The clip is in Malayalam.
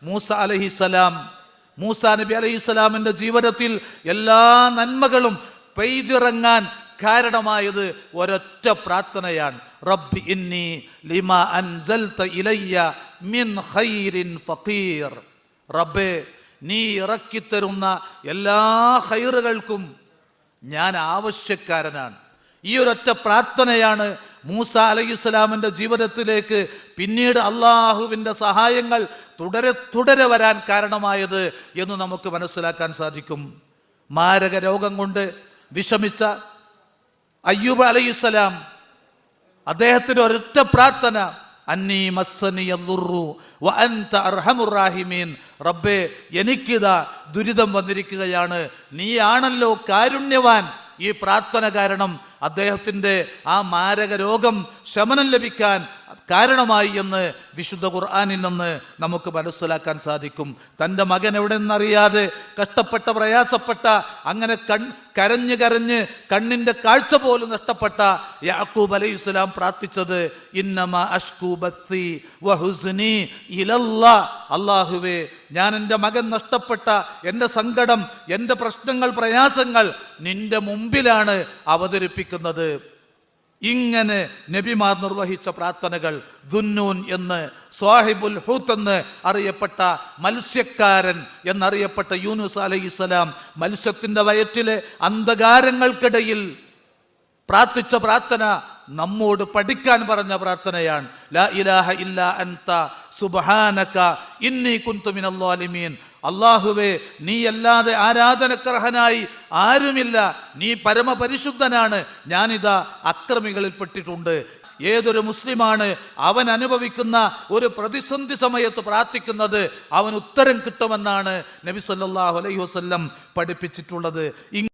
മൂസാ നബി അലൈഹിസ്സലാമിന്റെ ജീവിതത്തിൽ എല്ലാ നന്മകളും പെയ്തിറങ്ങാൻ കാരണമായത് ഒരൊറ്റ പ്രാർത്ഥനയാണ്. റബ്ബി ഇന്നി ലിമാ അൻസൽത ഇലയ്യ മിൻ ഖൈരിൻ ഫഖീർ. റബ്ബേ, നീ ഇറക്കിത്തരുന്ന എല്ലാ ഖൈറുകൾക്കും ഞാൻ ആവശ്യക്കാരനാണ്. ഈ ഒരൊറ്റ പ്രാർത്ഥനയാണ് മൂസാ അലൈഹിസ്സലാമിന്റെ ജീവിതത്തിലേക്ക് പിന്നീട് അള്ളാഹുവിൻ്റെ സഹായങ്ങൾ തുടരെ വരാൻ കാരണമായത് എന്ന് നമുക്ക് മനസ്സിലാക്കാൻ സാധിക്കും. മാരക രോഗം കൊണ്ട് വിഷമിച്ച അയ്യൂബ് അലൈഹിസ്സലാം, അദ്ദേഹത്തിന് ഒരൊറ്റ പ്രാർത്ഥന, അന്നീ മസ്സനിയ ദുർറു വ അൻത അർഹമുർ റാഹിമീൻ. റബ്ബേ, എനിക്കിതാ ദുരിതം വന്നിരിക്കുകയാണ്, നീയാണല്ലോ കാരുണ്യവാൻ. ഈ പ്രാർത്ഥന കാരണം അദ്ദേഹത്തിൻ്റെ ആ മാരക രോഗം ശമനം ലഭിക്കാൻ കാരണമായി എന്ന് വിശുദ്ധ ഖുർആനിൽ നിന്ന് നമുക്ക് മനസ്സിലാക്കാൻ സാധിക്കും. തൻ്റെ മകൻ എവിടെ നിന്നറിയാതെ കഷ്ടപ്പെട്ട പ്രയാസപ്പെട്ട അങ്ങനെ കരഞ്ഞ് കണ്ണിൻ്റെ കാഴ്ച പോലും നഷ്ടപ്പെട്ട യാക്കൂബ് അലൈഹിസ്സലാം പ്രാർത്ഥിച്ചത് ഇന്നമാ അഷ്കൂ ബത്തി വഹുസ്നി ഇലല്ലാഹ്. അല്ലാഹുവേ, ഞാൻ എൻ്റെ മകൻ നഷ്ടപ്പെട്ട എൻ്റെ സങ്കടം, എൻ്റെ പ്രശ്നങ്ങൾ, പ്രയാസങ്ങൾ നിന്റെ മുമ്പിലാണ് അവതരിപ്പിക്കുന്നത്. ഇങ്ങനെ നബിമാർ നിർവഹിച്ച പ്രാർത്ഥനകൾ ദുന്നൂൻ എന്ന്, സ്വാഹിബുൽ ഹൂത്ത് എന്ന് അറിയപ്പെട്ട മത്സ്യക്കാരൻ എന്നറിയപ്പെട്ട യൂനുസ് അലൈഹിസ്സലാം മത്സ്യത്തിൻ്റെ വയറ്റിലെ അന്ധകാരങ്ങൾക്കിടയിൽ പ്രാർത്ഥിച്ച പ്രാർത്ഥന നമ്മോട് പഠിക്കാൻ പറഞ്ഞ പ്രാർത്ഥനയാണ്. ലാ ഇലാഹ ഇല്ലാ അൻത സുബ്ഹാനക ഇന്നി കുന്തു മിനൽ ളാലിമീൻ. അല്ലാഹുവേ, നീ അല്ലാതെ ആരാധനക്കർഹനായി ആരുമില്ല, നീ പരമപരിശുദ്ധനാണ്, ഞാനിതാ അക്രമികളിൽ പെട്ടിട്ടുണ്ട്. ഏതൊരു മുസ്ലിമാണ് അവൻ അനുഭവിക്കുന്ന ഒരു പ്രതിസന്ധി സമയത്ത് പ്രാർത്ഥിക്കുന്നത് അവൻ ഉത്തരം കിട്ടുമെന്നാണ് നബി സല്ലല്ലാഹു അലൈഹി വസല്ലം പഠിപ്പിച്ചിട്ടുള്ളത്.